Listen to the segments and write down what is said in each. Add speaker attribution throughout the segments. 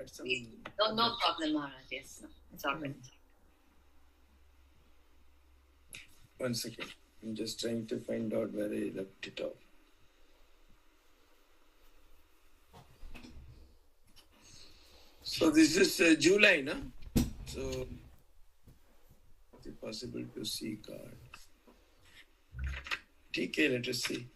Speaker 1: had some...
Speaker 2: No problem, Maharaj. Yes, no, it's all right.
Speaker 1: One second. I'm just trying to find out where I left it off. So this is July, no? So is it possible to see card? TK, let us see.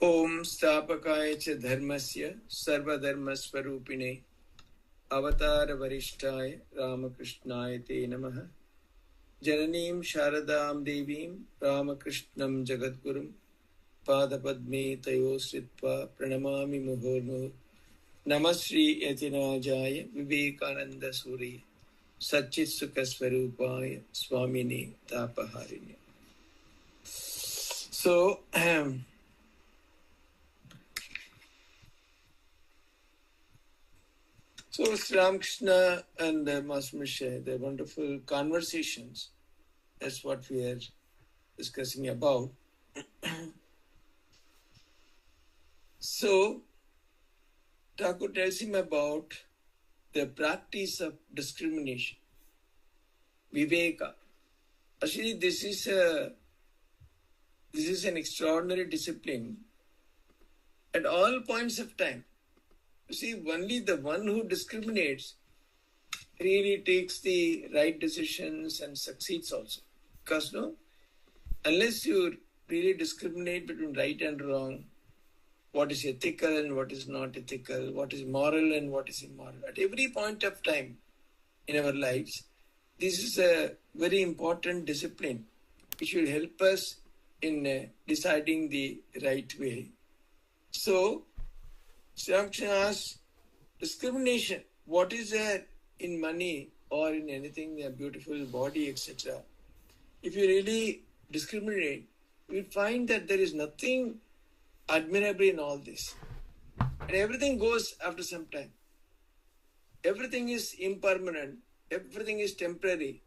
Speaker 1: Om Stapakaya cha dharmasya sarvadharmasvarupine avatara varishtaya Ramakrishnaya te namaha Jananim Sharadam Devim Ramakrishnam Jagadgurum Padapadme Tayo Sritva Pranamami Muhurmu Namasri Yatinajaya Vivekananda Suri Satchit Sukasvarupaya Swamini Tapaharini. So, So Sri Ramakrishna and Master Misha, their wonderful conversations, that's what we are discussing about. So, Thakur tells him about the practice of discrimination, Viveka. Actually, this is an extraordinary discipline at all points of time. You see, only the one who discriminates really takes the right decisions and succeeds also. Because unless you really discriminate between right and wrong, what is ethical and what is not ethical, what is moral and what is immoral, at every point of time in our lives, this is a very important discipline which will help us in deciding the right way. So, Sri Ramakrishna asks, discrimination, what is there in money or in anything, a beautiful body, etc. If you really discriminate, you will find that there is nothing admirable in all this. And everything goes after some time. Everything is impermanent. Everything is temporary.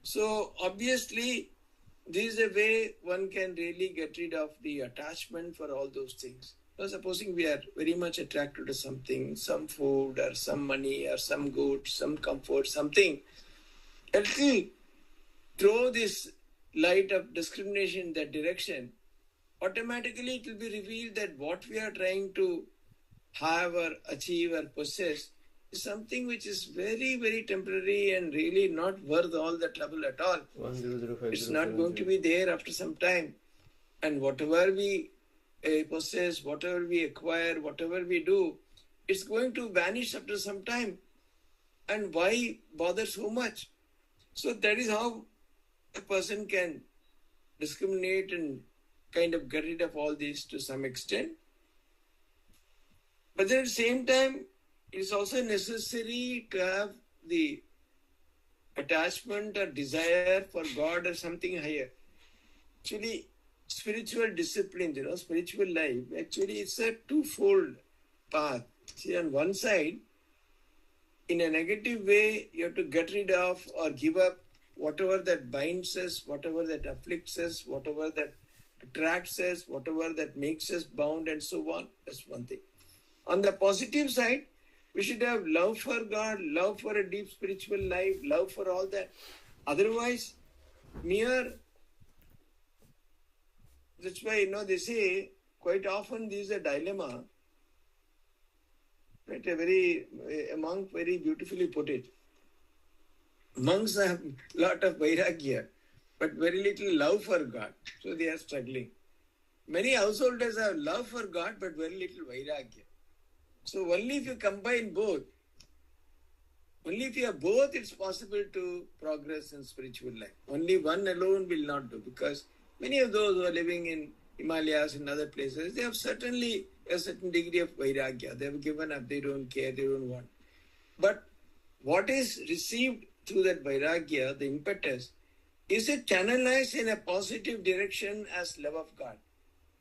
Speaker 1: So, obviously, this is a way one can really get rid of the attachment for all those things. Now, supposing we are very much attracted to something, some food or some money or some goods, some comfort, something, it will throw this light of discrimination in that direction. Automatically, it will be revealed that what we are trying to have or achieve or possess is something which is very, very temporary and really not worth all the trouble at all. It's not going to be there after some time. And whatever we possess, whatever we acquire, whatever we do, it's going to vanish after some time. And why bother so much? So that is how a person can discriminate and kind of get rid of all this to some extent. But then at the same time, it is also necessary to have the attachment or desire for God or something higher. Actually, spiritual discipline, spiritual life, actually it's a twofold path. See, on one side, in a negative way, you have to get rid of or give up whatever that binds us, whatever that afflicts us, whatever that attracts us, whatever that makes us bound and so on. That's one thing. On the positive side, we should have love for God, love for a deep spiritual life, love for all that. Otherwise, that's why, they say, quite often this is a dilemma. Right? A monk very beautifully put it. Monks have a lot of vairagya, but very little love for God. So they are struggling. Many householders have love for God, but very little vairagya. So only if you combine both, only if you have both, it's possible to progress in spiritual life. Only one alone will not do, because many of those who are living in Himalayas and other places, they have certainly a certain degree of vairagya. They have given up, they don't care, they don't want. But what is received through that vairagya, the impetus, is it channelized in a positive direction as love of God?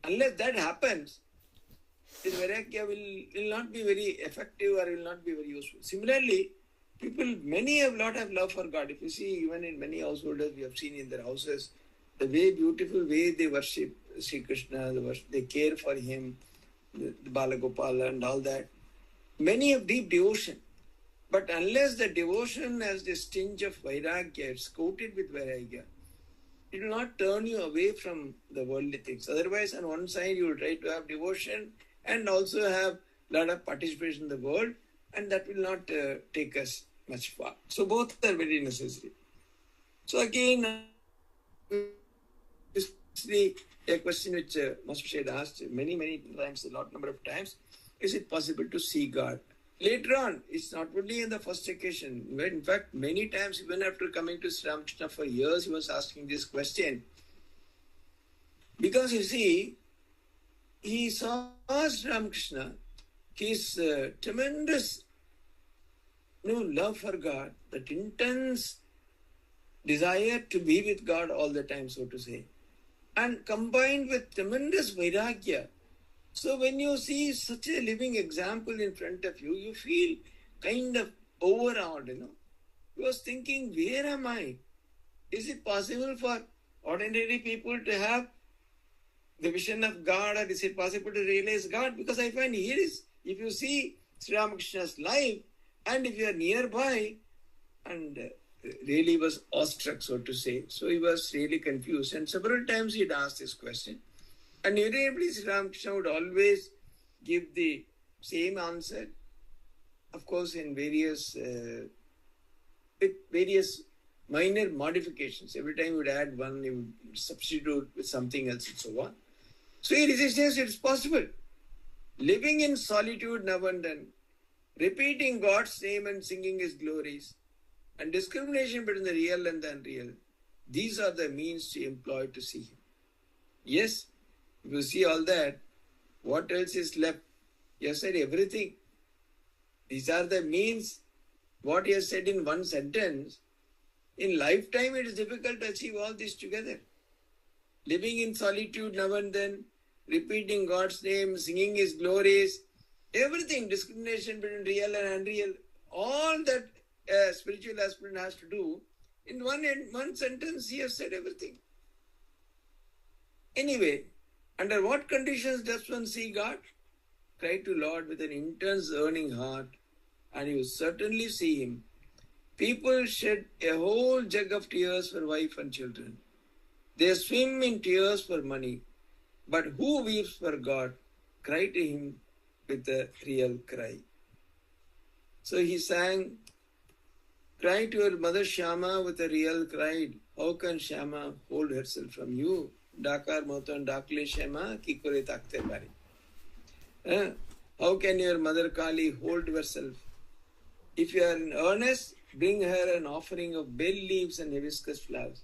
Speaker 1: Unless that happens, this vairagya will not be very effective or will not be very useful. Similarly, People, many have lot of love for God. If you see, even in many householders, we have seen in their houses, the way beautiful way they worship Sri Krishna, they care for him, the Balagopala and all that. Many have deep devotion. But unless the devotion has the tinge of vairagya, it's coated with vairagya, it will not turn you away from the worldly things. Otherwise, on one side, you will try to have devotion and also have a lot of participation in the world, and that will not take us much far. So both are very necessary. So again, a question which Master Shade asked many times, a lot number of times, is it possible to see God? Later on, it's not only in the first occasion. In fact, many times, even after coming to Sri Ramakrishna for years, he was asking this question. Because you see, he saw Sri Ramakrishna, his tremendous love for God, that intense desire to be with God all the time, so to say, and combined with tremendous vairagya. So when you see such a living example in front of you, you feel kind of overawed, He was thinking, where am I? Is it possible for ordinary people to have the vision of God, or is it possible to realize God? Because I find here is, if you see Sri Ramakrishna's life, and if you are nearby, and really was awestruck, so to say. So he was really confused, and several times he had asked this question. And invariably, Sri Ramakrishna would always give the same answer, of course, in various minor modifications. Every time he would add one, he would substitute with something else, and so on. So he resistance, it's possible. Living in solitude now and then, repeating God's name and singing His glories, and discrimination between the real and the unreal, these are the means to employ to see Him. Yes, if you see all that, what else is left? He has said everything. These are the means. What he has said in one sentence, in lifetime it is difficult to achieve all this together. Living in solitude now and then, repeating God's name, singing His glories, everything, discrimination between real and unreal, all that a spiritual aspirant has to do, in one sentence he has said everything. Anyway, under what conditions does one see God? Cry to Lord with an intense yearning heart, and you certainly see Him. People shed a whole jug of tears for wife and children. They swim in tears for money. But who weeps for God? Cry to Him with a real cry. So he sang, cry to your mother Shyama with a real cry. How can Shyama hold herself from you? Dakar motan dakle Shyama ki kore takte bari. How can your mother Kali hold herself? If you are in earnest, bring her an offering of bay leaves and hibiscus flowers.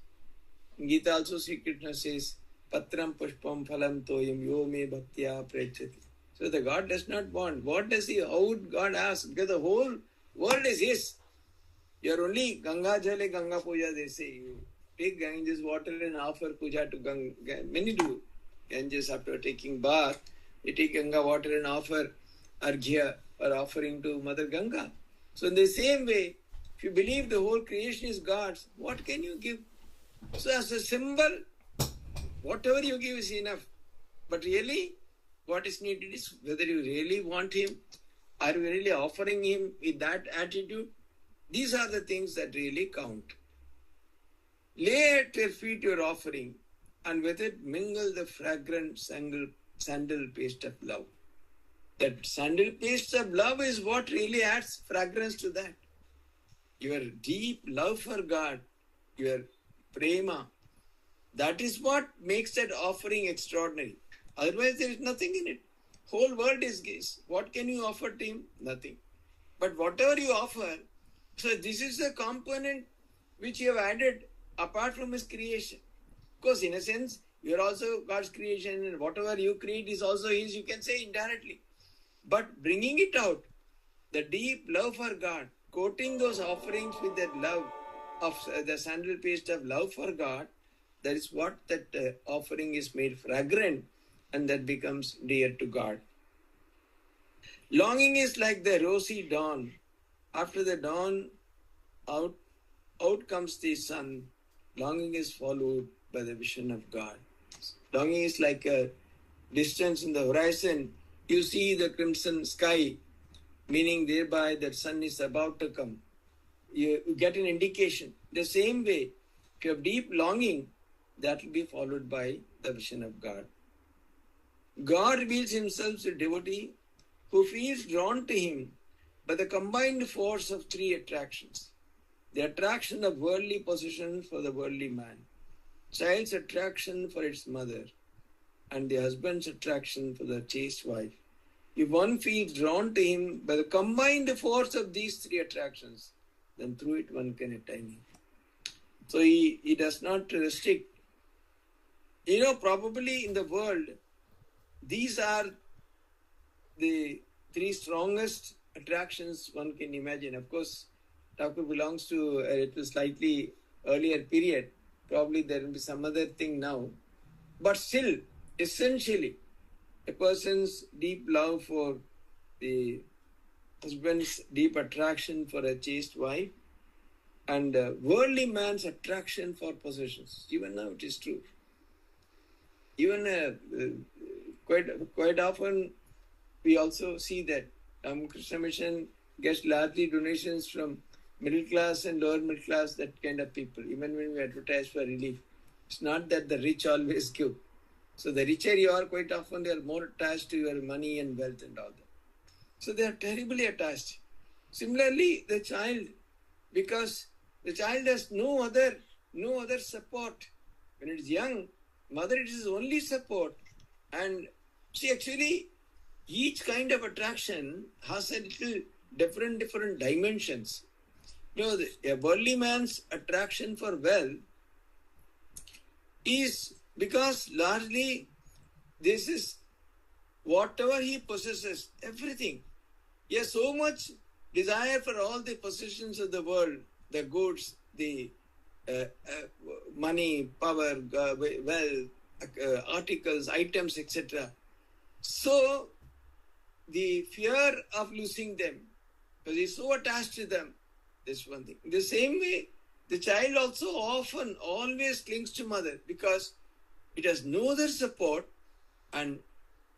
Speaker 1: In Gita also Sri Krishna says, Patram pushpam phalam toyam yo me bhaktya prechati. So the God does not want. What does He, how would God ask? Because the whole world is His. You are only Ganga Jale Ganga Puja, they say. You take Ganges water and offer puja to Ganga. Many do. Ganges after taking bath, they take Ganga water and offer Arghya or offering to Mother Ganga. So in the same way, if you believe the whole creation is God's, what can you give? So as a symbol, whatever you give is enough. But really, what is needed is whether you really want Him, are you really offering Him with that attitude? These are the things that really count. Lay at your feet your offering, and with it mingle the fragrant sandal paste of love. That sandal paste of love is what really adds fragrance to that. Your deep love for God, your prema, that is what makes that offering extraordinary. Otherwise, there is nothing in it. Whole world is His. What can you offer to Him? Nothing. But whatever you offer, so this is a component which you have added apart from His creation. Because in a sense, you are also God's creation, and whatever you create is also His, you can say indirectly. But bringing it out, the deep love for God, coating those offerings with that love of the sandal paste of love for God, that is what that offering is made fragrant, and that becomes dear to God. Longing is like the rosy dawn. After the dawn, out, out comes the sun. Longing is followed by the vision of God. Longing is like a distance in the horizon. You see the crimson sky, meaning thereby that sun is about to come. You get an indication. The same way, if you have deep longing, that will be followed by the vision of God. God reveals himself to a devotee who feels drawn to him by the combined force of three attractions. The attraction of worldly possessions for the worldly man, child's attraction for its mother, and the husband's attraction for the chaste wife. If one feels drawn to him by the combined force of these three attractions, then through it one can attain him. So he does not restrict. Probably in the world, these are the three strongest attractions one can imagine. Of course, Thakur belongs to a little slightly earlier period. Probably there will be some other thing now. But still, essentially, a person's deep love for the husband's deep attraction for a chaste wife and worldly man's attraction for possessions. Even now it is true. Even quite often we also see that Krishna Mission gets largely donations from middle class and lower middle class, that kind of people, even when we advertise for relief. It's not that the rich always give. So the richer you are, quite often they are more attached to your money and wealth and all that. So they are terribly attached. Similarly, the child, because the child has no other support. When it is young, mother it is only support. And see, actually, each kind of attraction has a little different dimensions. A worldly man's attraction for wealth is because largely this is whatever he possesses, everything. He has so much desire for all the possessions of the world, the goods, the money, power, wealth, articles, items, etc. So the fear of losing them, because he is so attached to them, this one thing. In the same way, the child also often always clings to mother because it has no other support, and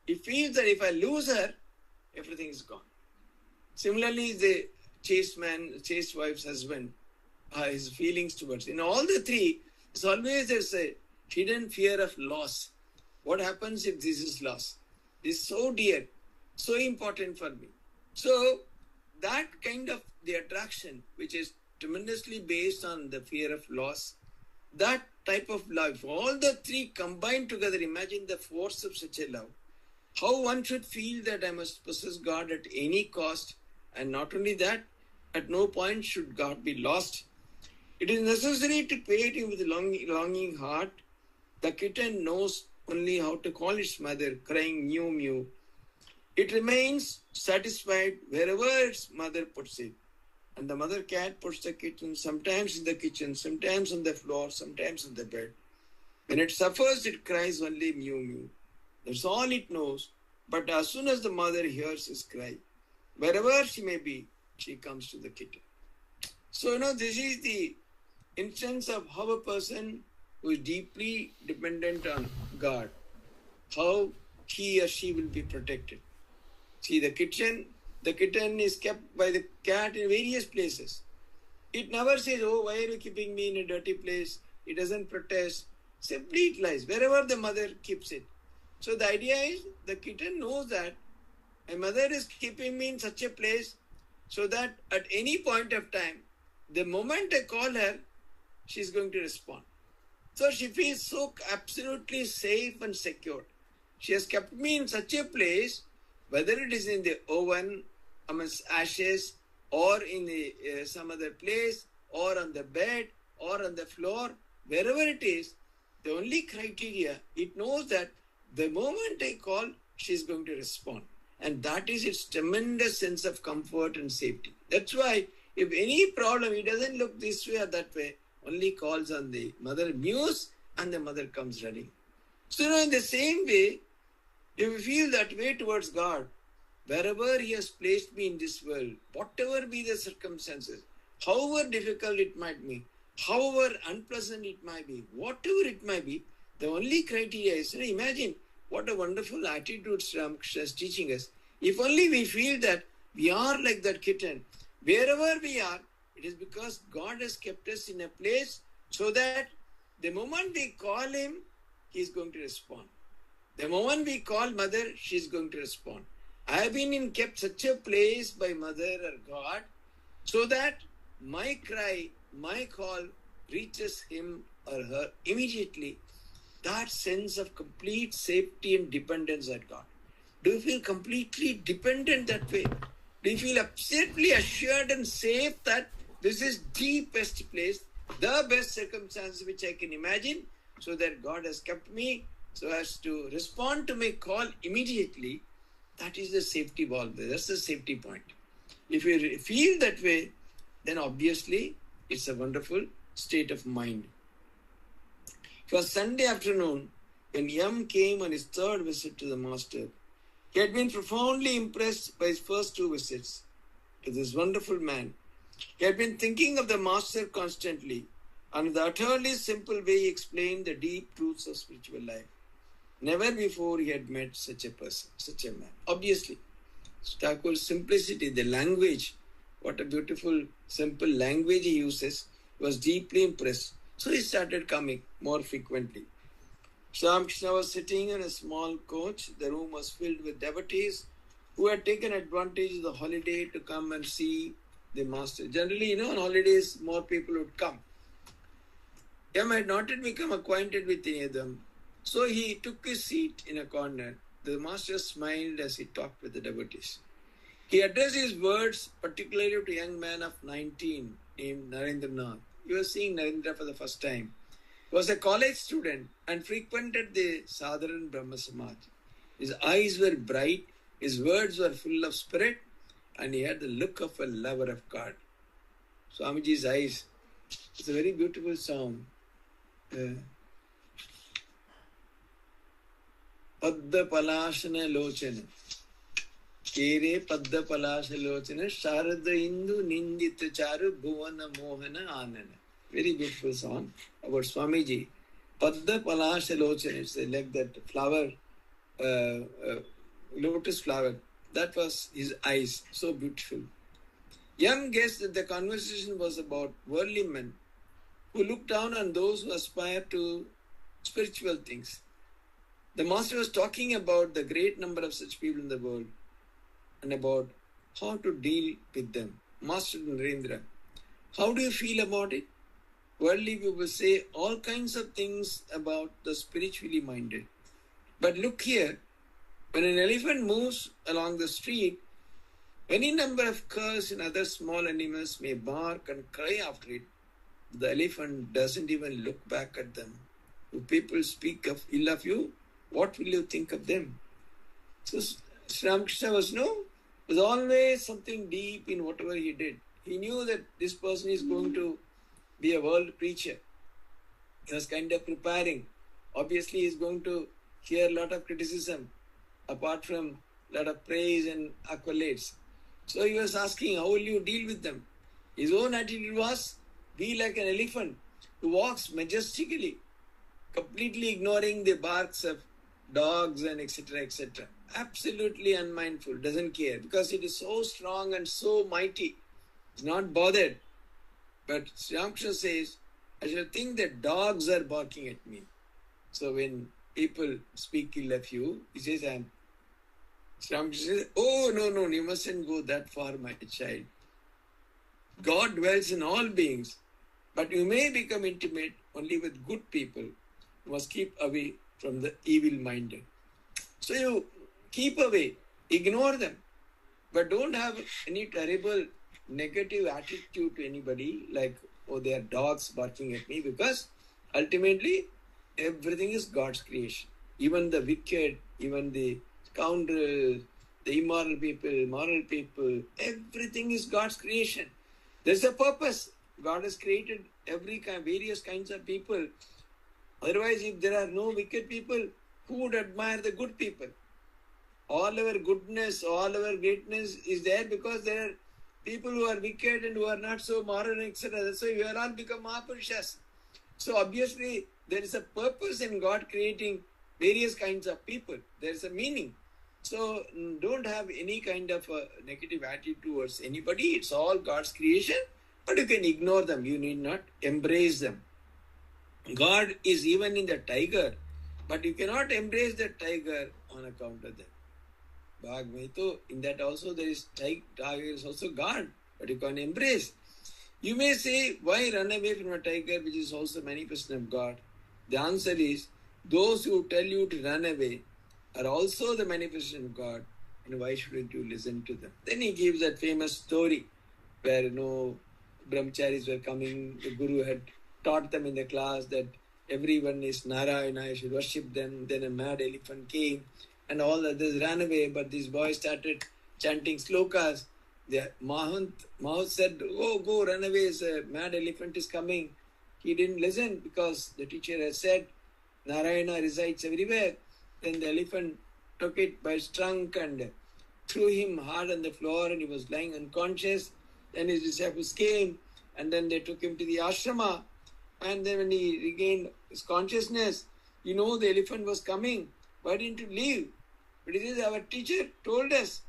Speaker 1: he feels that if I lose her, everything is gone. Similarly, the chaste wife's husband, his feelings towards. In all the three, there's a hidden fear of loss. What happens if this is lost? This is so dear, so important for me. So that kind of the attraction, which is tremendously based on the fear of loss, that type of love, all the three combined together, imagine the force of such a love. How one should feel that I must possess God at any cost, and not only that, at no point should God be lost. It is necessary to create him with a longing heart. The kitten knows only how to call its mother, crying mew mew. It remains satisfied wherever its mother puts it. And the mother cat puts the kitten sometimes in the kitchen, sometimes on the floor, sometimes on the bed. When it suffers, it cries only mew mew. That's all it knows. But as soon as the mother hears his cry, wherever she may be, she comes to the kitten. So, this is the instance of how a person who is deeply dependent on God, how he or she will be protected. See, the kitten is kept by the cat in various places. It never says, oh, why are you keeping me in a dirty place? It doesn't protest. Simply it lies wherever the mother keeps it. So the idea is the kitten knows that my mother is keeping me in such a place so that at any point of time, the moment I call her, she's going to respond. So she feels so absolutely safe and secure. She has kept me in such a place, whether it is in the oven, amongst ashes, or in the, some other place, or on the bed, or on the floor, wherever it is, the only criteria, it knows that the moment I call, she is going to respond. And that is its tremendous sense of comfort and safety. That's why if any problem, it doesn't look this way or that way, only calls on the mother, mews, and the mother comes running. So in the same way, if we feel that way towards God, wherever he has placed me in this world, whatever be the circumstances, however difficult it might be, however unpleasant it might be, whatever it might be, the only criteria is, imagine what a wonderful attitude Sri Ramakrishna is teaching us. If only we feel that we are like that kitten, wherever we are, it is because God has kept us in a place so that the moment we call Him, He is going to respond. The moment we call Mother, she is going to respond. I have been in kept such a place by Mother or God so that my cry, my call reaches him or her immediately. That sense of complete safety and dependence at God. Do you feel completely dependent that way? Do you feel absolutely assured and safe that this is the best place, the best circumstance which I can imagine, so that God has kept me so as to respond to my call immediately? That is the safety valve. That's the safety point. If you feel that way, then obviously it's a wonderful state of mind. It was Sunday afternoon when Yam came on his third visit to the master. He had been profoundly impressed by his first two visits to this wonderful man. He had been thinking of the master constantly, and in the utterly simple way he explained the deep truths of spiritual life. Never before he had met such a person, such a man. Obviously, Thakur's simplicity, the language, what a beautiful, simple language he uses, was deeply impressed. So he started coming more frequently. Sri Ramakrishna was sitting in a small coach. The room was filled with devotees who had taken advantage of the holiday to come and see the master. Generally, on holidays, more people would come. Yam had not yet become acquainted with any of them. So he took his seat in a corner. The master smiled as he talked with the devotees. He addressed his words particularly to a young man of 19 named Narendranath. He was seeing Narendra for the first time. He was a college student and frequented the Sadharan Brahma Samaj. His eyes were bright, his words were full of spirit, and he had the look of a lover of God. Swamiji's eyes. It's a very beautiful song. Padda Palashana Lochana. Kere Padda Palasha Lochana. Sharada Indu Nindita Charu Bhuvana Mohana Anana. Very beautiful song about Swamiji. Padda Palasha Lochana. It's like that flower, lotus flower. That was his eyes. So beautiful. Yam guessed that the conversation was about worldly men who look down on those who aspire to spiritual things. The master was talking about the great number of such people in the world and about how to deal with them. Master Narendra, how do you feel about it? Worldly people say all kinds of things about the spiritually minded. But look here, when an elephant moves along the street, any number of curs and other small animals may bark and cry after it. The elephant doesn't even look back at them. If people speak of ill of you, what will you think of them? So Sri Ramakrishna was always something deep in whatever he did. He knew that this person is going to be a world preacher. He was kind of preparing. Obviously, he is going to hear a lot of criticism, apart from a lot of praise and accolades. So he was asking, how will you deal with them? His own attitude was, be like an elephant who walks majestically, completely ignoring the barks of dogs and etc., etc. Absolutely unmindful, doesn't care, because it is so strong and so mighty. It's not bothered. But Sri Ramakrishna says, I shall think that dogs are barking at me. So when people speak ill of you, he says, Sri Ramakrishna says, oh, no, you mustn't go that far, my child. God dwells in all beings, but you may become intimate only with good people. You must keep away from the evil-minded. So you keep away, ignore them, but don't have any terrible negative attitude to anybody like, oh, they are dogs barking at me, because ultimately everything is God's creation. Even the wicked, even the scoundrels, the immoral people, moral people, everything is God's creation. There's a purpose. God has created various kinds of people. Otherwise, if there are no wicked people, who would admire the good people? All our goodness, all our greatness is there because there are people who are wicked and who are not so moral, etc. That's why we are all become Mahapurushas. So obviously there is a purpose in God creating various kinds of people. There is a meaning. So don't have any kind of a negative attitude towards anybody. It's all God's creation, but you can ignore them. You need not embrace them. God is even in the tiger, but you cannot embrace the tiger on account of them. Bhagavato, in that also there is tiger is also God, but you can't embrace. You may say, why run away from a tiger which is also manifestation of God? The answer is, those who tell you to run away are also the manifestation of God, and why shouldn't you listen to them? Then he gives that famous story where brahmacharis were coming, the Guru had taught them in the class that everyone is Narayana, I should worship them. Then a mad elephant came and all others ran away, but these boys started chanting slokas. The Mahant said, oh, go, run away, a mad elephant is coming. He didn't listen because the teacher had said, Narayana resides everywhere. Then the elephant took it by its trunk and threw him hard on the floor, and he was lying unconscious. Then his disciples came, and then they took him to the ashrama. And then when he regained his consciousness, the elephant was coming. Why didn't you leave? But it is our teacher told us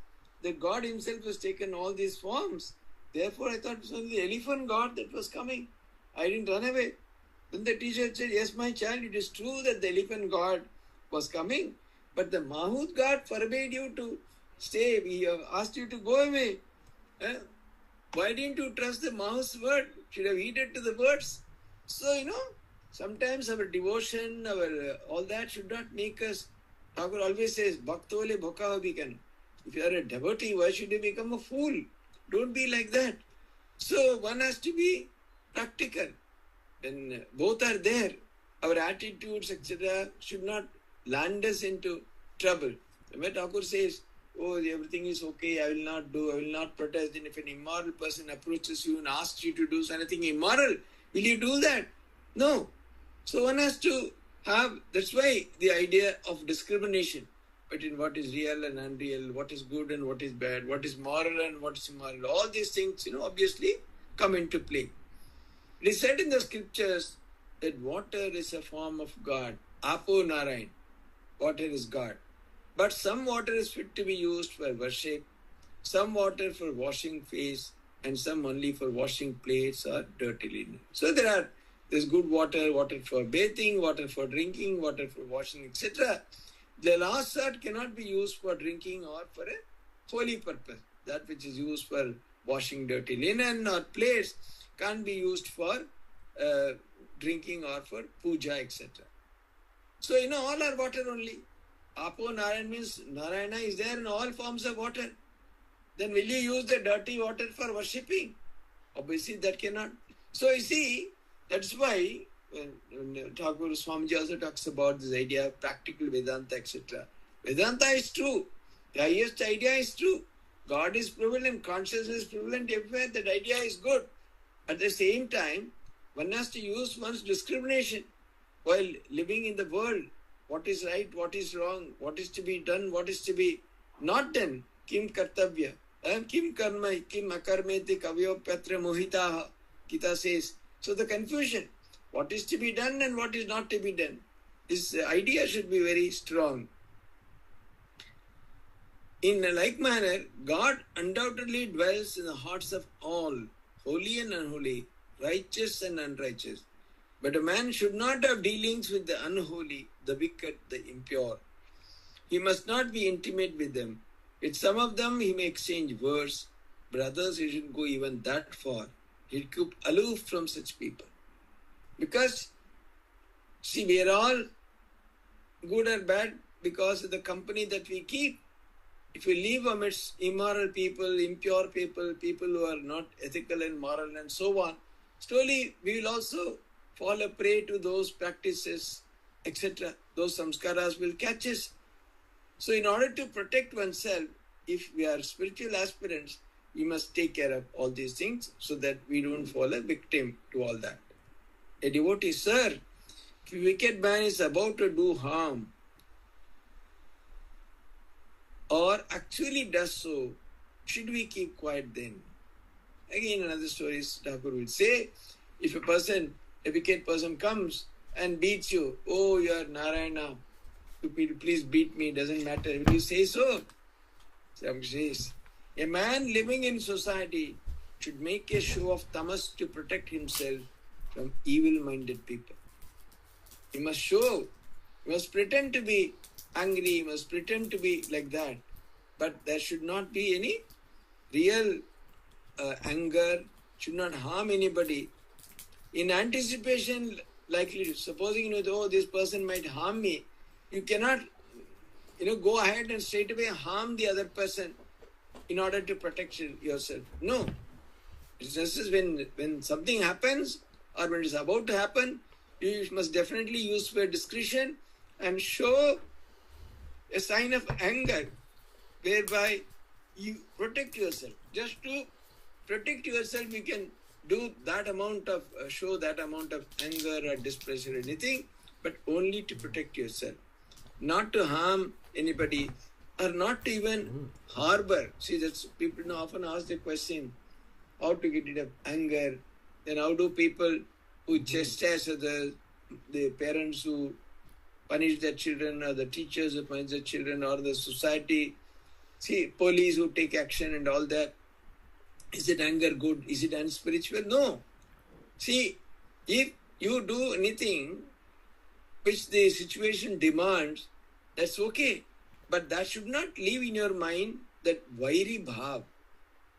Speaker 1: that God himself has taken all these forms. Therefore, I thought it was only the elephant God that was coming. I didn't run away. Then the teacher said, yes, my child, it is true that the elephant God was coming, but the Mahut God forbade you to stay. He asked you to go away. Why didn't you trust the Mahut's word? Should have heeded to the words. So, sometimes our devotion, all that should not make us. Thakur always says, Bhaktole bhoka bhikan. If you are a devotee, why should you become a fool? Don't be like that. So, one has to be practical. When both are there, our attitudes, etc., should not land us into trouble. When Thakur says, oh, everything is okay, I will not protest. Then if an immoral person approaches you and asks you to do something immoral, will you do that? No. So one has to have, that's why the idea of discrimination between what is real and unreal, what is good and what is bad, what is moral and what is immoral, all these things, obviously come into play. It is said in the scriptures that water is a form of God. Apo Narayan, water is God. But some water is fit to be used for worship, some water for washing face, and some only for washing plates or dirty linen. So there's good water, water for bathing, water for drinking, water for washing, etc. The last sort cannot be used for drinking or for a holy purpose. That which is used for washing dirty linen or plates can't be used for drinking or for puja, etc. So, all are water only. Apo Narayan means Narayana is there in all forms of water. Then will you use the dirty water for worshipping? Obviously that cannot. So you see, that's why when Thakur Swamiji also talks about this idea of practical Vedanta, etc. Vedanta is true. The highest idea is true. God is prevalent, consciousness is prevalent everywhere. That idea is good. At the same time, one has to use one's discrimination while living in the world. What is right, what is wrong, what is to be done, what is to be not done. Kim kartavya, kim karma, kim akarmeti kavyo patra mohitaha, Gita says. So the confusion, what is to be done and what is not to be done. This idea should be very strong. In a like manner, God undoubtedly dwells in the hearts of all, holy and unholy, righteous and unrighteous. But a man should not have dealings with the unholy, the wicked, the impure. He must not be intimate with them. With some of them he may exchange words, but others he shouldn't go even that far. He'll keep aloof from such people. Because, see, we are all good or bad because of the company that we keep. If we live amidst immoral people, impure people, people who are not ethical and moral and so on, slowly we will also fall a prey to those practices, etc. Those samskaras will catch us. So in order to protect oneself, if we are spiritual aspirants, we must take care of all these things so that we don't fall a victim to all that. A devotee, sir, if a wicked man is about to do harm or actually does so, should we keep quiet then? Again, another story Thakur will say, if a wicked person comes and beats you, oh, you are Narayana, please beat me, doesn't matter. Will you say so? Some says, a man living in society should make a show of tamas to protect himself from evil-minded people. He must show, he must pretend to be angry, he must pretend to be like that. But there should not be any real anger, should not harm anybody. In anticipation, likely, supposing oh, this person might harm me, you cannot go ahead and straight away harm the other person in order to protect yourself. No. It's just when something happens or when it's about to happen, you must definitely use your discretion and show a sign of anger whereby you protect yourself. Just to protect yourself, you can do that amount of, show that amount of anger or displeasure or anything, but only to protect yourself. Not to harm anybody or not to even harbor. See, that's people often ask the question, how to get rid of anger. Then how do people who chastise others, the parents who punish their children, or the teachers who punish their children, or the society, see, police who take action and all that. Is it anger good? Is it unspiritual? No. See, if you do anything which the situation demands, that's okay. But that should not leave in your mind that vairi bhav.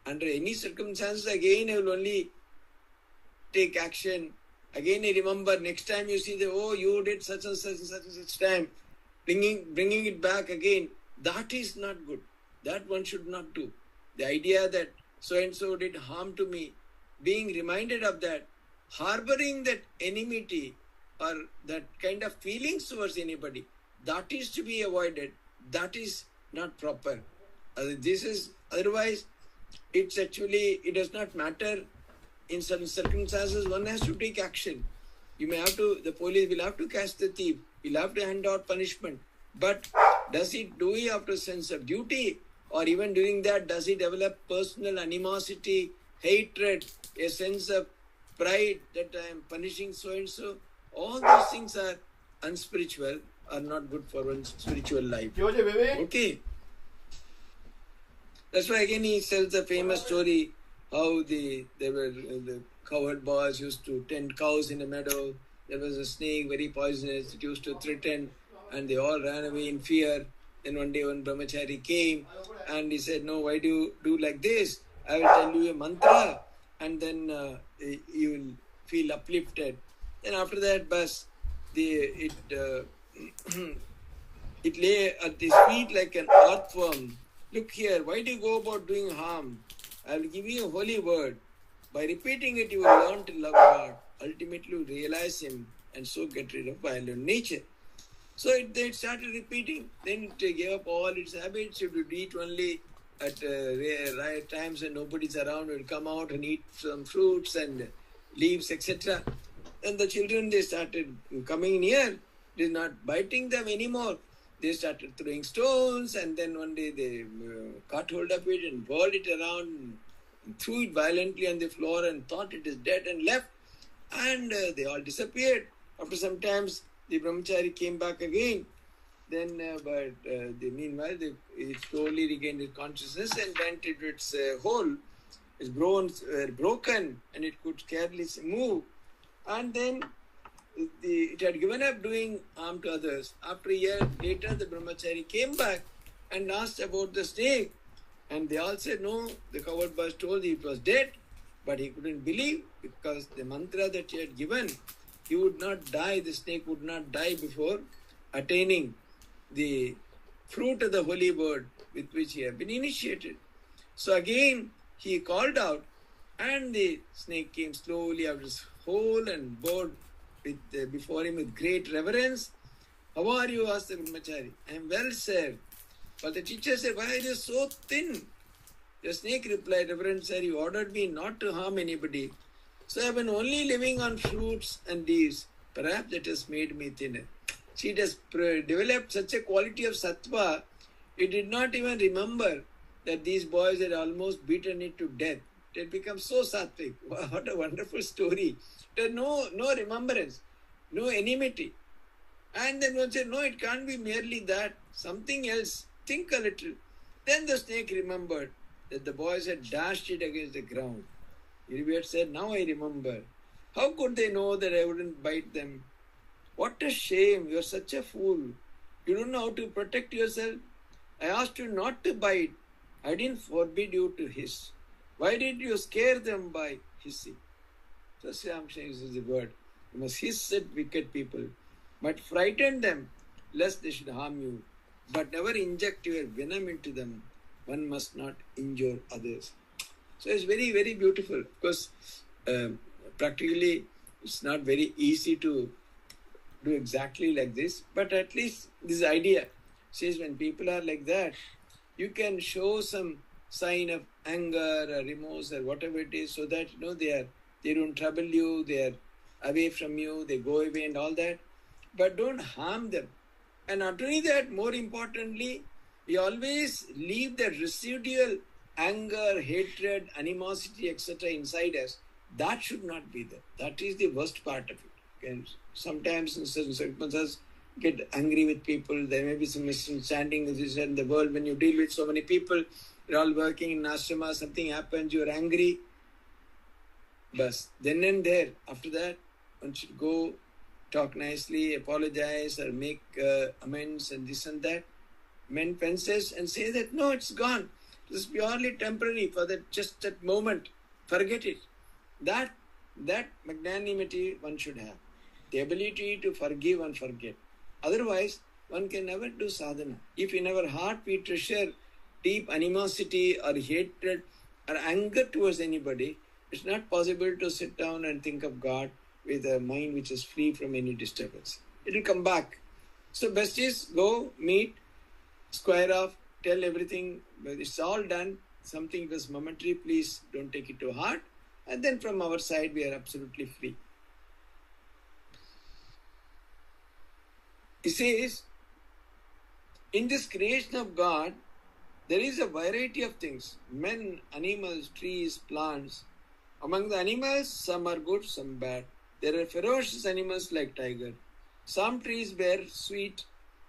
Speaker 1: Under any circumstances, again I will only take action. Again I remember, next time you see you did such and such and such and such time, bringing it back again. That is not good. That one should not do. The idea that so-and-so did harm to me, being reminded of that, harboring that enmity or that kind of feelings towards anybody, that is to be avoided. That is not proper. Otherwise, it does not matter. In certain circumstances, one has to take action. The police will have to catch the thief, will have to hand out punishment. But does he do it after sense of duty? Or even during that, does he develop personal animosity, hatred, a sense of pride that I am punishing so-and-so? All those things are unspiritual, are not good for one's spiritual life. Okay. That's why again he tells the famous story how the cowherd boys used to tend cows in a meadow. There was a snake, very poisonous. It used to threaten, and they all ran away in fear. Then one day one brahmachari came and he said, no, why do you do like this? I will tell you a mantra and then you will feel uplifted. Then after that, it lay at his feet like an earthworm. Look here, why do you go about doing harm? I will give you a holy word. By repeating it, you will learn to love God. Ultimately, you realize Him and so get rid of violent nature. So they started repeating. Then it gave up all its habits. It would eat only at right times when nobody's around. It would come out and eat some fruits and leaves, etc. And the children, they started coming near. They're not biting them anymore. They started throwing stones, and then one day they caught hold of it and whirled it around, and threw it violently on the floor and thought it is dead and left. And they all disappeared. After some times, the brahmachari came back again. Then, meanwhile, it slowly regained its consciousness and went into its hole. Its bones were broken and it could scarcely move. And then it had given up doing harm to others. After a year later, the brahmachari came back and asked about the snake. And they all said, no, the cowherd boys told it was dead. But he couldn't believe because the mantra that he had given, he would not die, the snake would not die before attaining the fruit of the holy word with which he had been initiated. So again, he called out and the snake came slowly out of his hole and bowed before him with great reverence. How are you? Asked the brahmachari. I am well, sir. But the teacher said, why are you so thin? The snake replied, Reverend sir, you ordered me not to harm anybody. So I have been only living on fruits and leaves. Perhaps that has made me thinner. See, it has developed such a quality of sattva, it did not even remember that these boys had almost beaten it to death. it becomes so sattvic. What a wonderful story. There's no remembrance, no enmity. And then one said, no, it can't be merely that, something else. Think a little. Then the snake remembered that the boys had dashed it against the ground. Idiot said, now I remember. How could they know that I wouldn't bite them? What a shame, you're such a fool. You don't know how to protect yourself. I asked you not to bite. I didn't forbid you to hiss. Why did you scare them by hissing? So Sri uses the word. You must hiss at wicked people, but frighten them lest they should harm you. But never inject your venom into them. One must not injure others. So it's very, very beautiful. Of course, practically it's not very easy to do exactly like this, but at least this idea says when people are like that, you can show some sign of anger or remorse or whatever it is, so that they don't trouble you, they are away from you, they go away and all that, but don't harm them. And not only that, more importantly, we always leave the residual anger, hatred, animosity, etc. inside us. That should not be there. That is the worst part of it. And sometimes in certain circumstances, get angry with people. There may be some misunderstanding in the world. When you deal with so many people, you're all working in ashrama, something happens, you're angry. But then and there, after that, one should go, talk nicely, apologize or make amends and this and that. Mend fences and say that, no, it's gone. It's purely temporary for just that moment. Forget it. That magnanimity one should have. The ability to forgive and forget. Otherwise, one can never do sadhana. If in our heart we treasure deep animosity or hatred or anger towards anybody, it's not possible to sit down and think of God with a mind which is free from any disturbance. It will come back. So best is go, meet, square off, tell everything. It's all done. Something was momentary. Please don't take it to heart. And then from our side, we are absolutely free. He says, in this creation of God, there is a variety of things. Men, animals, trees, plants. Among the animals, some are good, some bad. There are ferocious animals like tiger. Some trees bear sweet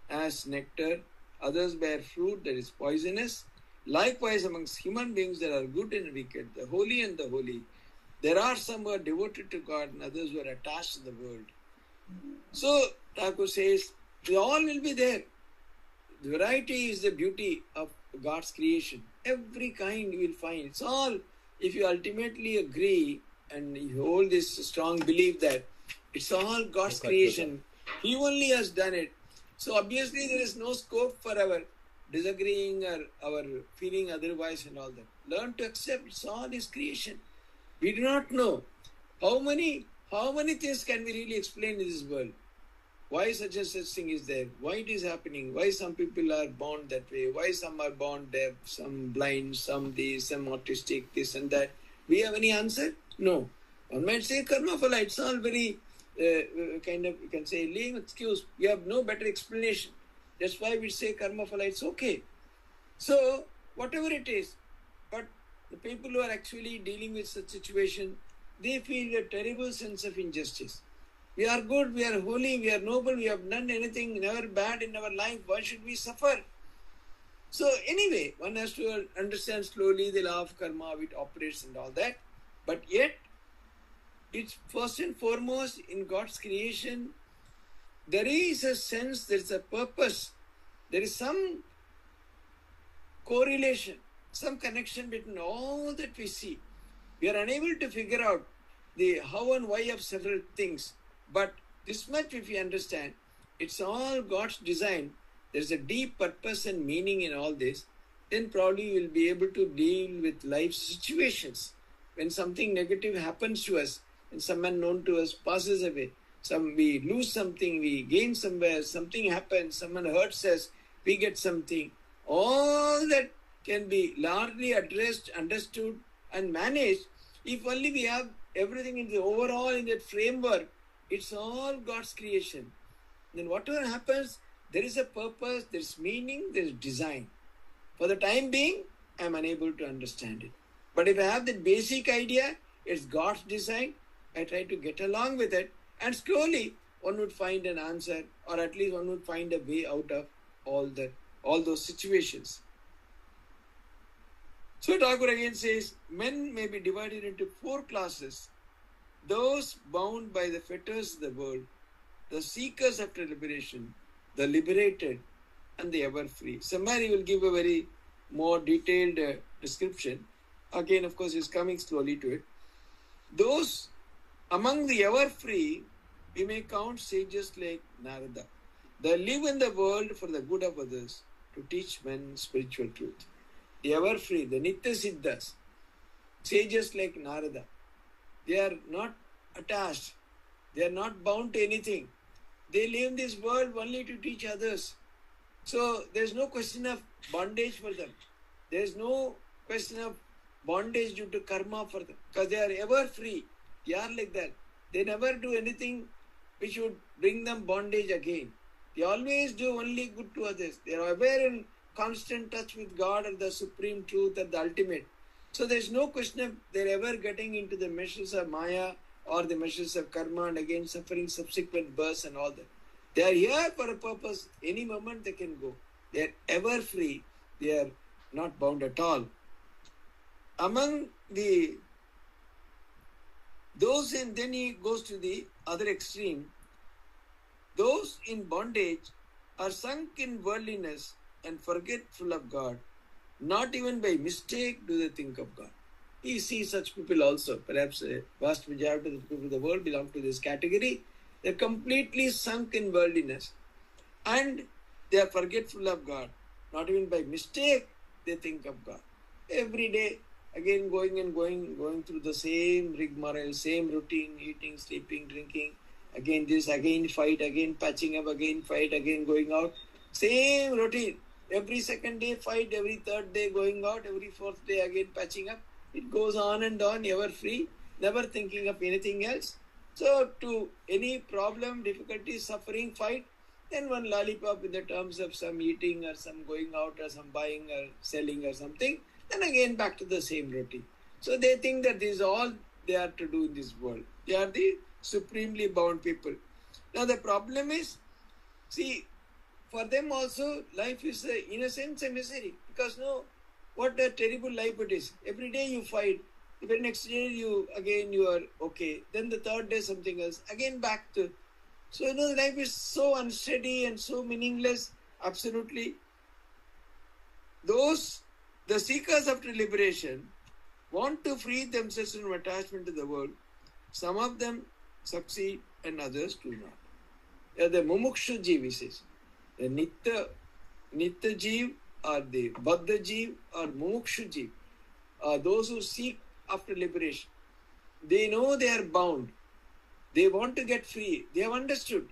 Speaker 1: as nectar. Others bear fruit that is poisonous. Likewise, amongst human beings, there are good and wicked, the holy and the holy. There are some who are devoted to God and others who are attached to the world. So, Thakur says, they all will be there. The variety is the beauty of God's creation. Every kind you will find. It's all, if you ultimately agree and you hold this strong belief that it's all God's creation, He only has done it. So obviously there is no scope for our disagreeing or our feeling otherwise and all that. Learn to accept it's all His creation. We do not know how many things can we really explain in this world. Why such thing is there? Why it is happening? Why some people are born that way? Why some are born deaf, some blind, some this, some autistic, this and that? We have any answer? No. One might say karma phala. It's all very kind of, you can say, lame excuse. We have no better explanation. That's why we say karma phala. It's okay. So whatever it is, but the people who are actually dealing with such situation, they feel a terrible sense of injustice. We are good, we are holy, we are noble, we have done anything never bad in our life. Why should we suffer? So anyway, one has to understand slowly the law of karma, how it operates and all that. But yet, it's first and foremost in God's creation, there is a sense, there is a purpose, there is some correlation, some connection between all that we see. We are unable to figure out the how and why of several things. But this much if we understand, it's all God's design. There's a deep purpose and meaning in all this. Then probably we'll be able to deal with life situations. When something negative happens to us, and someone known to us passes away, we lose something, we gain somewhere, something happens, someone hurts us, we get something. All that can be largely addressed, understood and managed if only we have everything in the overall, in that framework. It's all God's creation. Then whatever happens, there is a purpose, there is meaning, there is design. For the time being, I am unable to understand it. But if I have the basic idea, it's God's design, I try to get along with it, and slowly one would find an answer, or at least one would find a way out of all those situations. So Thakur again says, men may be divided into 4 classes: those bound by the fetters of the world, the seekers after liberation, the liberated, and the ever free. Somewhere he will give a very more detailed description. Again, of course, he's coming slowly to it. Those among the ever free, we may count sages like Narada. They live in the world for the good of others, to teach men spiritual truth. The ever free, the Nitya Siddhas, sages like Narada, they are not attached, they are not bound to anything. They live in this world only to teach others. So there's no question of bondage for them. There's no question of bondage due to karma for them, because they are ever free. They are like that. They never do anything which would bring them bondage again. They always do only good to others. They are aware in constant touch with God or the supreme truth or the ultimate. So there's no question of they're ever getting into the meshes of Maya or the meshes of karma and again suffering subsequent births and all that. They are here for a purpose. Any moment they can go. They are ever free. They are not bound at all. Among those, and then he goes to the other extreme, those in bondage are sunk in worldliness and forgetful of God. Not even by mistake do they think of God. We see such people also. Perhaps a vast majority of the people of the world belong to this category. They're completely sunk in worldliness and they are forgetful of God. Not even by mistake they think of God. Every day, again going through the same rigmarole, same routine, eating, sleeping, drinking, again this, again fight, again patching up, again fight, again going out. Same routine. Every second day fight, every third day going out, every fourth day again patching up. It goes on and on, ever free, never thinking of anything else. So to any problem, difficulty, suffering, fight, then one lollipop in the terms of some eating or some going out or some buying or selling or something, then again back to the same routine. So they think that this is all they are to do in this world. They are the supremely bound people. Now the problem is, see, for them also life is in a sense a misery, because what a terrible life it is. Every day you fight. The very next day you are okay. Then the third day something else. Again back to. So life is so unsteady and so meaningless. Absolutely. Those, the seekers after liberation, want to free themselves from attachment to the world. Some of them succeed and others do not. They are the mumukshu jiv, he says. The nitya jiv or the baddha jiv or mumukshu jiv are those who seek after liberation. They know they are bound. They want to get free. They have understood.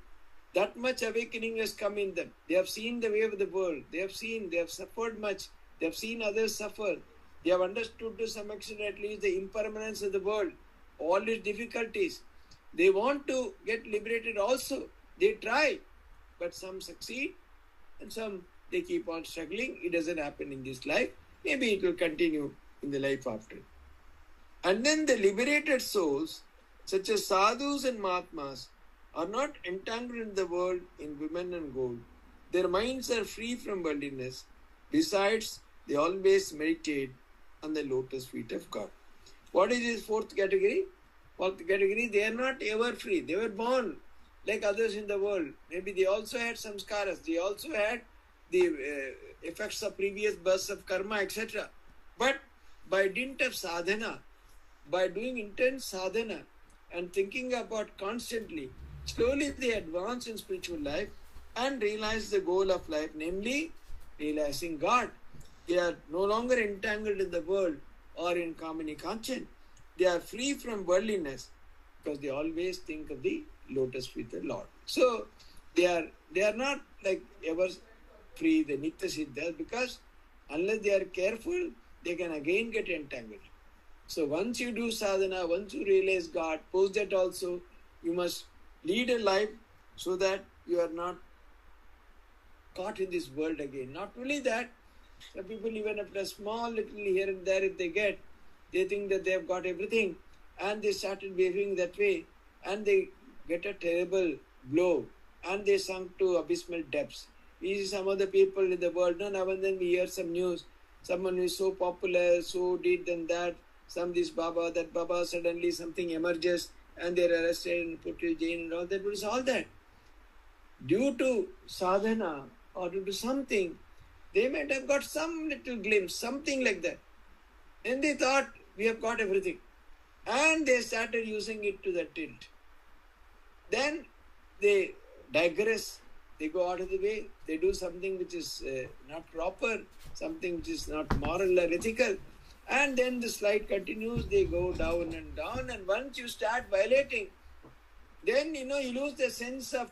Speaker 1: That much awakening has come in them. They have seen the way of the world. They have suffered much. They have seen others suffer. They have understood to some extent at least the impermanence of the world, all its difficulties. They want to get liberated also. They try, but some succeed and some they keep on struggling. It doesn't happen in this life. Maybe it will continue in the life after. And then the liberated souls, such as sadhus and mahatmas, are not entangled in the world in women and gold. Their minds are free from worldliness. Besides, they always meditate on the lotus feet of God. What is this fourth category? Fourth category, they are not ever free. They were born like others in the world. Maybe they also had samskaras. They also had the effects of previous births of karma, etc. But by dint of sadhana, by doing intense sadhana and thinking about constantly, slowly they advance in spiritual life and realize the goal of life, namely realizing God. They are no longer entangled in the world or in kamini kanchan. They are free from worldliness because they always think of the lotus feet of the Lord. So they are not like ever free, the Nitya Siddhas, because unless they are careful, they can again get entangled. So once you do sadhana, once you realize God, post that also, you must lead a life so that you are not caught in this world again. Not only that, some people even after a small little here and there if they get, They think that they have got everything, and they started behaving that way, and they get a terrible blow, and they sunk to abysmal depths. We see some of the people in the world, now and then we hear some news, someone who is so popular, so did and that, some this Baba, that Baba, suddenly something emerges, and they're arrested and put to jail and all that. But it's all that. Due to sadhana or due to something, they might have got some little glimpse, something like that. And they thought, we have got everything. And they started using it to the tilt. Then they digress, they go out of the way, they do something which is not proper, something which is not moral or ethical. And then the slide continues, they go down and down. And once you start violating, then you lose the sense of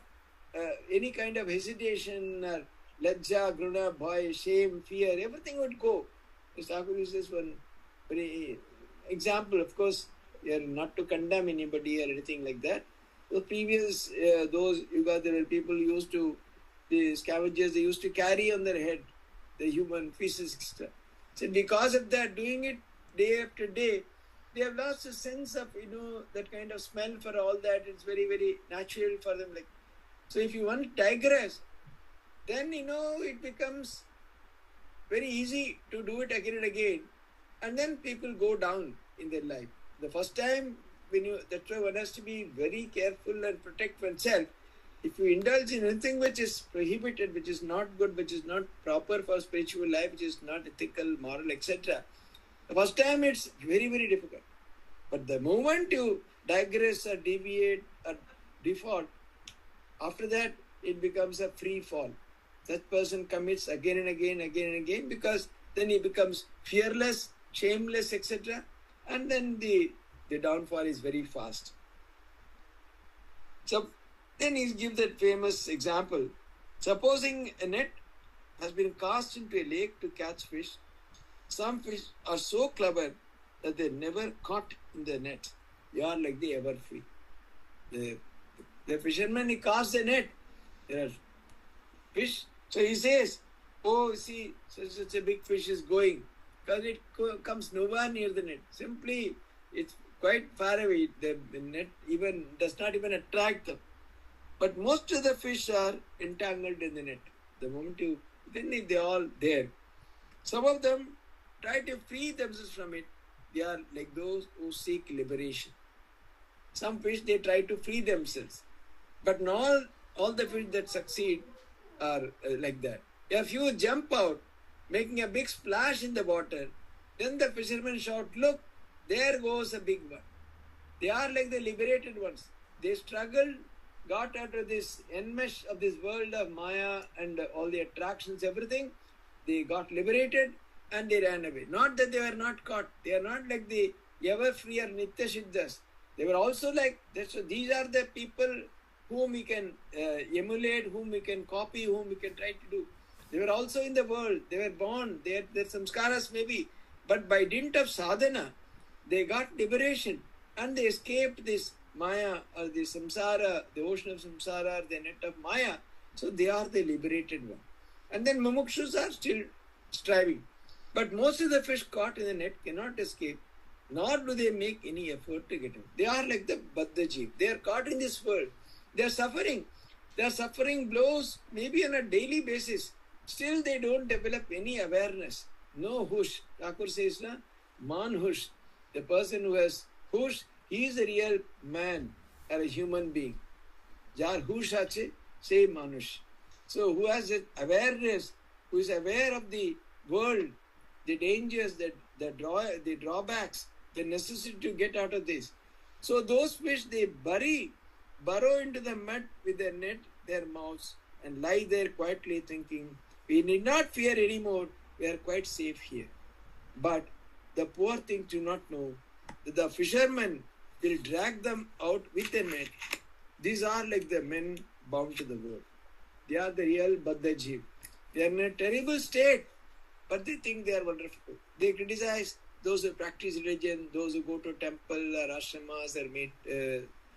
Speaker 1: any kind of hesitation or lajja, gruna, bhaya, shame, fear, everything would go. Mr. Thakur uses one very example, of course, we are not to condemn anybody or anything like that. The previous, those yuga, there were people who used to, the scavengers, they used to carry on their head the human feces, etc. So because of that, doing it day after day, they have lost a sense of, that kind of smell for all that. It's very, very natural for them. Like, so if you want to digress, then, it becomes very easy to do it again and again. And then people go down in their life. The first time, that's why one has to be very careful and protect oneself. If you indulge in anything which is prohibited, which is not good, which is not proper for spiritual life, which is not ethical, moral, etc., the first time it's very, very difficult. But the moment you digress or deviate or default, after that it becomes a free fall. That person commits again and again, because then he becomes fearless, shameless, etc. And then the downfall is very fast. So then he gives that famous example. Supposing a net has been cast into a lake to catch fish, some fish are so clever that they're never caught in the net. They are like the ever free. The fisherman, he casts the net. There are fish. So he says, oh, see, such a big fish is going. Because it comes nowhere near the net. Simply, it's quite far away. The net even does not even attract them. But most of the fish are entangled in the net. The moment then they're all there. Some of them try to free themselves from it. They are like those who seek liberation. Some fish, they try to free themselves. But not all the fish that succeed are like that. If you jump out, making a big splash in the water, then the fishermen shout, look, there goes a big one. They are like the liberated ones. They struggled, got out of this enmesh of this world of Maya and all the attractions, everything. They got liberated and they ran away. Not that they were not caught. They are not like the ever free or Nitya Siddhas. They were also like that. So these are the people whom we can emulate, whom we can copy, whom we can try to do. They were also in the world. They were born. They had their samskaras maybe. But by dint of sadhana, they got liberation and they escaped this Maya or the samsara, the ocean of samsara, or the net of Maya. So they are the liberated one. And then mumukshus are still striving. But most of the fish caught in the net cannot escape, nor do they make any effort to get out. They are like the Baddha Jeev. They are caught in this world. They are suffering. They are suffering blows maybe on a daily basis. Still they don't develop any awareness. No hush. Thakur says, man hush. The person who has hush, he is a real man or a human being. Jar hush ache, say manush. So who has that awareness, who is aware of the world, the dangers, the drawbacks, the necessity to get out of this. So those fish, they burrow into the mud with their net, their mouths, and lie there quietly thinking, we need not fear anymore, we are quite safe here. But the poor things do not know that the fishermen will drag them out with a net. These are like the men bound to the world. They are the real Baddha Jeev. They are in a terrible state, but they think they are wonderful. They criticize those who practice religion, those who go to temple or ashramas or meet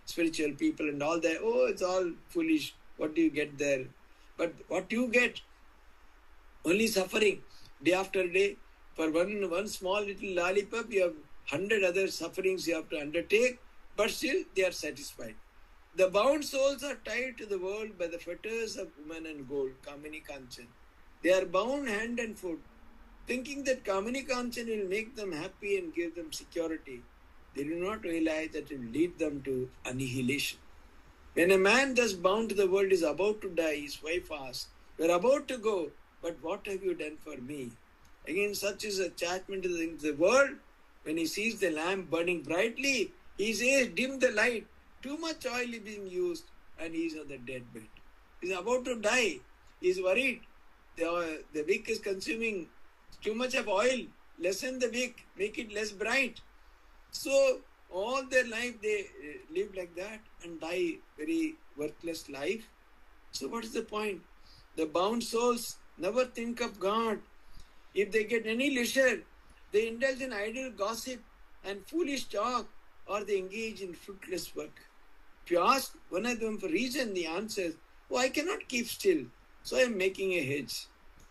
Speaker 1: spiritual people and all that. Oh, it's all foolish. What do you get there? But what you get, only suffering day after day. For one small little lollipop, you have 100 other sufferings you have to undertake, but still they are satisfied. The bound souls are tied to the world by the fetters of woman and gold, Kamini Kanchan. They are bound hand and foot, thinking that Kamini Kanchan will make them happy and give them security. They do not realize that it will lead them to annihilation. When a man thus bound to the world is about to die, his wife asks, "You are about to go, but what have you done for me?" Again, such is attachment to the things of the world. When he sees the lamp burning brightly, he says, "Dim the light." Too much oil is being used, and he is on the deathbed. He is about to die. He is worried. The wick is consuming too much of oil. Lessen the wick, make it less bright. So all their life they live like that and die very worthless life. So what is the point? The bound souls never think of God. If they get any leisure, they indulge in idle gossip and foolish talk, or they engage in fruitless work. If you ask one of them for reason, the answer is, "Oh, I cannot keep still, so I am making a hedge."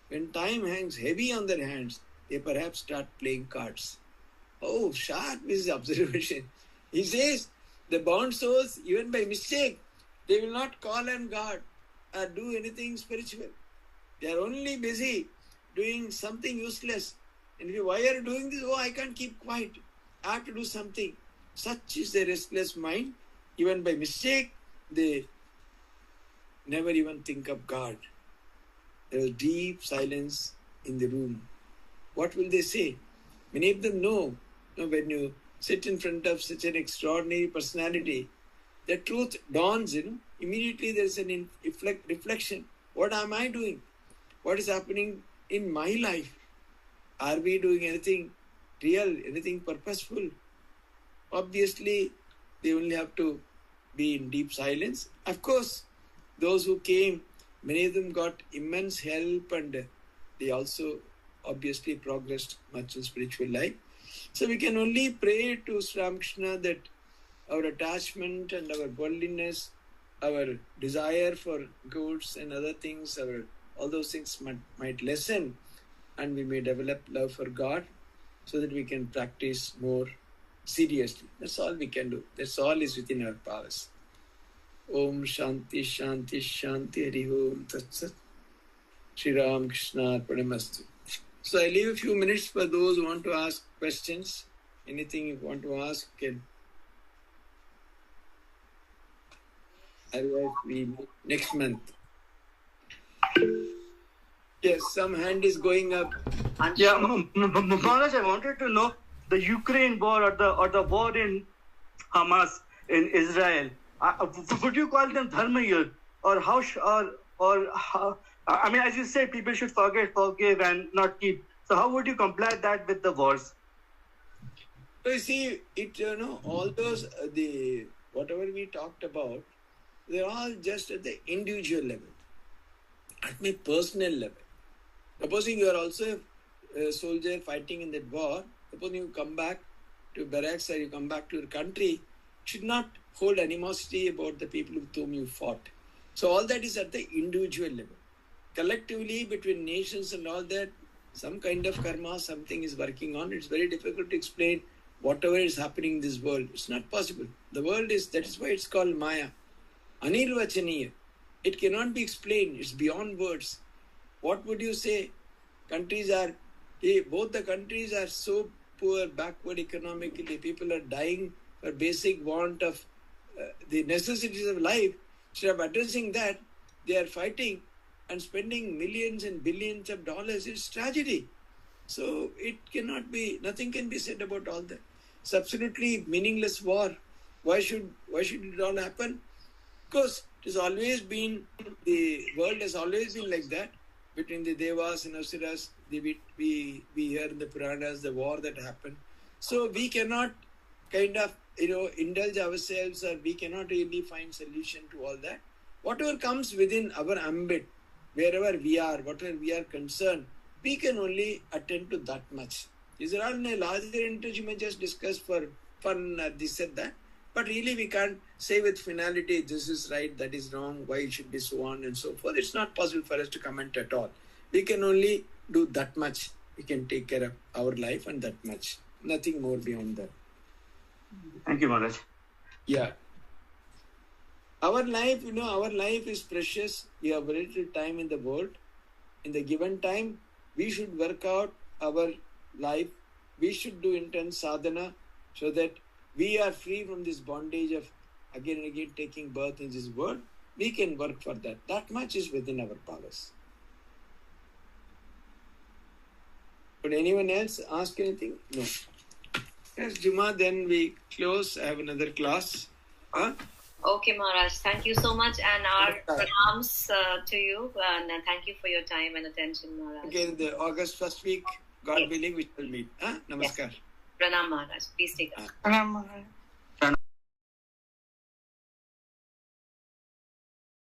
Speaker 1: When time hangs heavy on their hands, they perhaps start playing cards. Oh, sharp is his observation. He says, the bound souls, even by mistake, they will not call on God or do anything spiritual. They are only busy doing something useless. And if you, "Why are you doing this?" "Oh, I can't keep quiet. I have to do something." Such is the restless mind. Even by mistake, they never even think of God. There was deep silence in the room. What will they say? Many of them know, when you sit in front of such an extraordinary personality, the truth dawns, immediately there is an reflection. What am I doing? What is happening in my life? Are we doing anything real, anything purposeful? Obviously, they only have to be in deep silence. Of course, those who came, many of them got immense help, and they also obviously progressed much in spiritual life. So we can only pray to Sri Ramakrishna that our attachment and our worldliness, our desire for goods and other things, all those things might lessen, and we may develop love for God so that we can practice more seriously. That's all we can do. That's all is within our powers. Om Shanti Shanti Shanti Hari Om Tat Sat. Sri Ramakrishna Arpanamastu. So I leave a few minutes for those who want to ask questions. Anything you want to ask, can. Otherwise, we meet next month. Yes, some hand is going up.
Speaker 3: Yeah, Maharaj, I wanted to know the Ukraine war or the war in Hamas in Israel. Would you call them dharma here, or how? I mean, as you say, people should forgive, and not keep. So how would you compare that with the wars?
Speaker 1: So you see, all those whatever we talked about, they're all just at the individual level, at my personal level. Supposing you are also a soldier fighting in that war, supposing you come back to barracks or you come back to your country, you should not hold animosity about the people with whom you fought. So all that is at the individual level. Collectively, between nations and all that, some kind of karma, something is working on. It's very difficult to explain whatever is happening in this world. It's not possible. The world that is why it's called Maya. Anirvachaniya. It cannot be explained. It's beyond words. What would you say? Both the countries are so poor, backward economically. People are dying for basic want of the necessities of life. Instead of addressing that, they are fighting and spending millions and billions of dollars. It's tragedy. So it cannot be, nothing can be said about all that. It's absolutely meaningless war. Why should it all happen? Because it has always been, the world has always been like that. Between the Devas and Asuras, we hear in the Puranas the war that happened. So we cannot kind of, indulge ourselves, or we cannot really find solution to all that. Whatever comes within our ambit, wherever we are, whatever we are concerned, we can only attend to that much. These are all in a larger interest, you may just discuss for fun, this and that. But really we can't say with finality, this is right, that is wrong, why it should be so on and so forth. It's not possible for us to comment at all. We can only do that much. We can take care of our life and that much. Nothing more beyond that.
Speaker 3: Thank you, Maharaj.
Speaker 1: Yeah. Our life, our life is precious. We have very little time in the world. In the given time, we should work out our life. We should do intense sadhana so that we are free from this bondage of again and again taking birth in this world. We can work for that. That much is within our powers. Would anyone else ask anything? No. Yes, Juma, then we close. I have another class. Huh?
Speaker 2: Okay, Maharaj. Thank you so much, and our pranams to you, and thank you for your time and attention, Maharaj.
Speaker 1: Again, the August first week, God willing, we shall meet. Namaskar.
Speaker 2: Yes. Pranam, Maharaj. Please take us.
Speaker 4: Pranam, Maharaj.